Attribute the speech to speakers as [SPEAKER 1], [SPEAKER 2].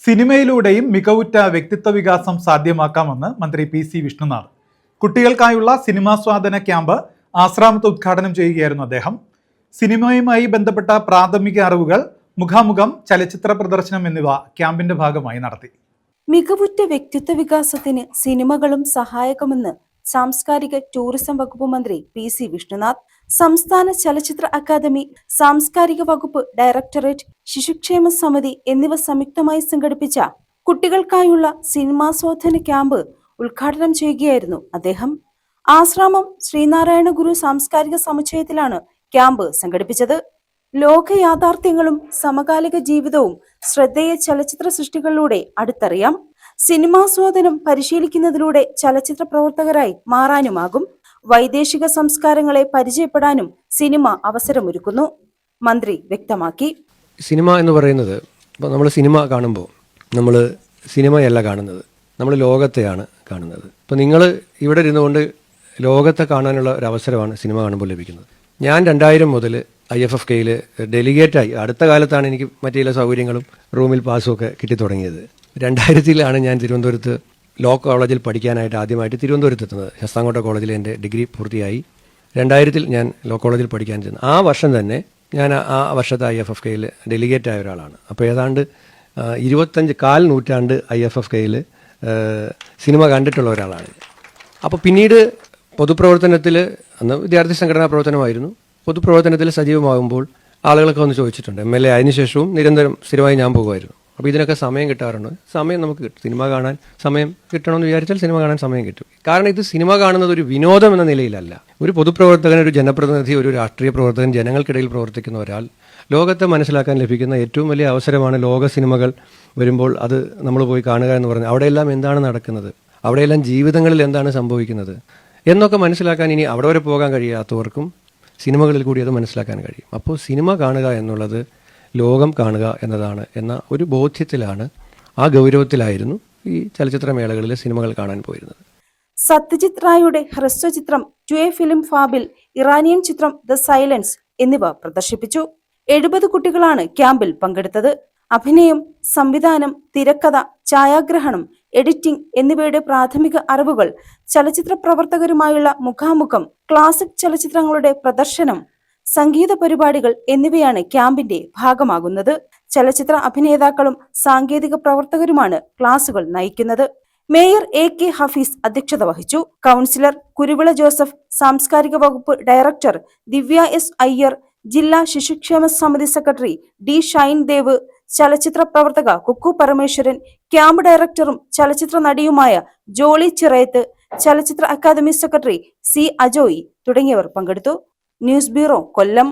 [SPEAKER 1] സിനിമയിലൂടെയും മികവുറ്റ വ്യക്തിത്വ വികാസം സാധ്യമാക്കാമെന്ന് മന്ത്രി PC വിഷ്ണുനാഥ്. കുട്ടികൾക്കായുള്ള സിനിമാസ്വാദന ക്യാമ്പ് ആശ്രാമത്ത് ഉദ്ഘാടനം ചെയ്യുകയായിരുന്നു അദ്ദേഹം. സിനിമയുമായി ബന്ധപ്പെട്ട പ്രാഥമിക അറിവുകൾ, മുഖാമുഖം, ചലച്ചിത്ര പ്രദർശനം എന്നിവ ക്യാമ്പിന്റെ ഭാഗമായി നടത്തി.
[SPEAKER 2] മികവുറ്റ വ്യക്തിത്വ വികാസത്തിന് സിനിമകളും സഹായകമെന്ന് സാംസ്കാരിക ടൂറിസം വകുപ്പ് മന്ത്രി PC വിഷ്ണുനാഥ്. സംസ്ഥാന ചലച്ചിത്ര അക്കാദമി, സാംസ്കാരിക വകുപ്പ് ഡയറക്ടറേറ്റ്, ശിശുക്ഷേമ സമിതി എന്നിവ സംയുക്തമായി സംഘടിപ്പിച്ച കുട്ടികൾക്കായുള്ള സിനിമാസ്വാദന ക്യാമ്പ് ഉദ്ഘാടനം ചെയ്യുകയായിരുന്നു അദ്ദേഹം. ആശ്രാമം ശ്രീനാരായണ ഗുരു സാംസ്കാരിക സമുച്ചയത്തിലാണ് ക്യാമ്പ് സംഘടിപ്പിച്ചത്. ലോക യാഥാർത്ഥ്യങ്ങളും സമകാലിക ജീവിതവും ശ്രദ്ധേയ ചലച്ചിത്ര സൃഷ്ടികളിലൂടെ അടുത്തറിയാം. സിനിമാസ്വാദനം പരിശീലിക്കുന്നതിലൂടെ ചലച്ചിത്ര പ്രവർത്തകരായി മാറാനുമാകും. വൈദേശിക സംസ്കാരങ്ങളെ പരിചയപ്പെടാനും സിനിമ അവസരമൊരുക്കുന്നു, മന്ത്രി വ്യക്തമാക്കി.
[SPEAKER 3] സിനിമ എന്ന് പറയുന്നത്, ഇപ്പോൾ നമ്മൾ സിനിമ കാണുമ്പോൾ നമ്മൾ സിനിമയല്ല കാണുന്നത്, നമ്മൾ ലോകത്തെയാണ് കാണുന്നത്. ഇപ്പോൾ നിങ്ങൾ ഇവിടെ ഇരുന്നുകൊണ്ട് ലോകത്തെ കാണാനുള്ള ഒരു അവസരമാണ് സിനിമ കാണുമ്പോൾ ലഭിക്കുന്നത്. ഞാൻ 2000 മുതൽ IFFKയിൽ ഡെലിഗേറ്റായി. അടുത്ത കാലത്താണ് എനിക്ക് മറ്റു ചില സൗകര്യങ്ങളും റൂമിൽ പാസും ഒക്കെ കിട്ടിത്തുടങ്ങിയത്. 2000 ഞാൻ തിരുവനന്തപുരത്ത് ലോ കോളേജിൽ പഠിക്കാനായിട്ട് ആദ്യമായിട്ട് തിരുവനന്തപുരത്ത് എത്തുന്നത്. ശാസ്താംകോട്ട കോളേജിൽ എൻ്റെ ഡിഗ്രി പൂർത്തിയായി. 2000 ഞാൻ ലോ കോളേജിൽ പഠിക്കാൻ ചെന്നു. ആ വർഷം തന്നെ ഞാൻ ആ വർഷത്തെ IFFKയിൽ ഡെലിഗേറ്റ് ആയ ഒരാളാണ്. അപ്പോൾ ഏതാണ്ട് 25 നൂറ്റാണ്ട് IFFKയിൽ സിനിമ കണ്ടിട്ടുള്ള ഒരാളാണ്. അപ്പോൾ പിന്നീട് പൊതുപ്രവർത്തനത്തിൽ, അന്ന് വിദ്യാർത്ഥി സംഘടനാ പ്രവർത്തനമായിരുന്നു, പൊതുപ്രവർത്തനത്തിൽ സജീവമാകുമ്പോൾ ആളുകളൊക്കെ വന്ന് ചോദിച്ചിട്ടുണ്ട്. MLA ആയതിനു ശേഷവും നിരന്തരം സ്ഥിരമായി ഞാൻ പോകുമായിരുന്നു. അപ്പോൾ ഇതിനൊക്കെ സമയം കിട്ടാറുണ്ട്. സമയം നമുക്ക് കിട്ടും. സിനിമ കാണാൻ സമയം കിട്ടണമെന്ന് വിചാരിച്ചാൽ സിനിമ കാണാൻ സമയം കിട്ടും. കാരണം ഇത് സിനിമ കാണുന്നത് ഒരു വിനോദം എന്ന നിലയിലല്ല. ഒരു പൊതുപ്രവർത്തകൻ, ഒരു ജനപ്രതിനിധി, ഒരു രാഷ്ട്രീയ പ്രവർത്തകൻ, ജനങ്ങൾക്കിടയിൽ പ്രവർത്തിക്കുന്ന ഒരാൾ ലോകത്തെ മനസ്സിലാക്കാൻ ലഭിക്കുന്ന ഏറ്റവും വലിയ അവസരമാണ് ലോക സിനിമകൾ വരുമ്പോൾ അത് നമ്മൾ പോയി കാണുക എന്ന് പറഞ്ഞാൽ അവിടെയെല്ലാം എന്താണ് നടക്കുന്നത്, അവിടെയെല്ലാം ജീവിതങ്ങളിൽ എന്താണ് സംഭവിക്കുന്നത് എന്നൊക്കെ മനസ്സിലാക്കാൻ ഇനി അവിടെ വരെ പോകാൻ കഴിയാത്തവർക്കും സിനിമകളിൽ കൂടി അത് മനസ്സിലാക്കാൻ കഴിയും. അപ്പോൾ സിനിമ കാണുക എന്നുള്ളത് ലോകം കാണുക എന്നതാണ് എന്ന ഒരു ബോധ്യത്തിലാണ്, ആ ഗൗരവത്തിലായിരുന്നു ഈ ചലച്ചിത്ര മേളകളിലെ സിനിമകൾ കാണാൻ പോയിരുന്നത്.
[SPEAKER 2] സത്യജിത് റായുടെ ഹ്രസ്വചിത്രം 2A ഫിലിം ഫാബിൽ, ഇറാനിയൻ ചിത്രം ദ സൈലൻസ് എന്നിവ പ്രദർശിപ്പിച്ചു. 70 കുട്ടികളാണ് ക്യാമ്പിൽ പങ്കെടുത്തത്. അഭിനയം, സംവിധാനം, തിരക്കഥ, ഛായാഗ്രഹണം, എഡിറ്റിംഗ് എന്നിവയുടെ പ്രാഥമിക അറിവുകൾ, ചലച്ചിത്ര പ്രവർത്തകരുമായുള്ള മുഖാമുഖം, ക്ലാസിക് ചലച്ചിത്രങ്ങളുടെ പ്രദർശനം, സംഗീത പരിപാടികൾ എന്നിവയാണ് ക്യാമ്പിന്റെ ഭാഗമാകുന്നത്. ചലച്ചിത്ര അഭിനേതാക്കളും സാങ്കേതിക പ്രവർത്തകരുമാണ് ക്ലാസുകൾ നയിക്കുന്നത്. മേയർ AK ഹഫീസ് അധ്യക്ഷത വഹിച്ചു. കൗൺസിലർ കുരുവിള ജോസഫ്, സാംസ്കാരിക വകുപ്പ് ഡയറക്ടർ ദിവ്യ S അയ്യർ, ജില്ലാ ശിശുക്ഷേമ സമിതി സെക്രട്ടറി D ഷൈൻ ദേവ്, ചലച്ചിത്ര പ്രവർത്തക കുക്കു പരമേശ്വരൻ, ക്യാമ്പ് ഡയറക്ടറും ചലച്ചിത്ര നടിയുമായ ജോളി ചിറയത്ത്, ചലച്ചിത്ര അക്കാദമി സെക്രട്ടറി C അജോയി തുടങ്ങിയവർ പങ്കെടുത്തു. ന്യൂസ് ബ്യൂറോ, കൊല്ലം.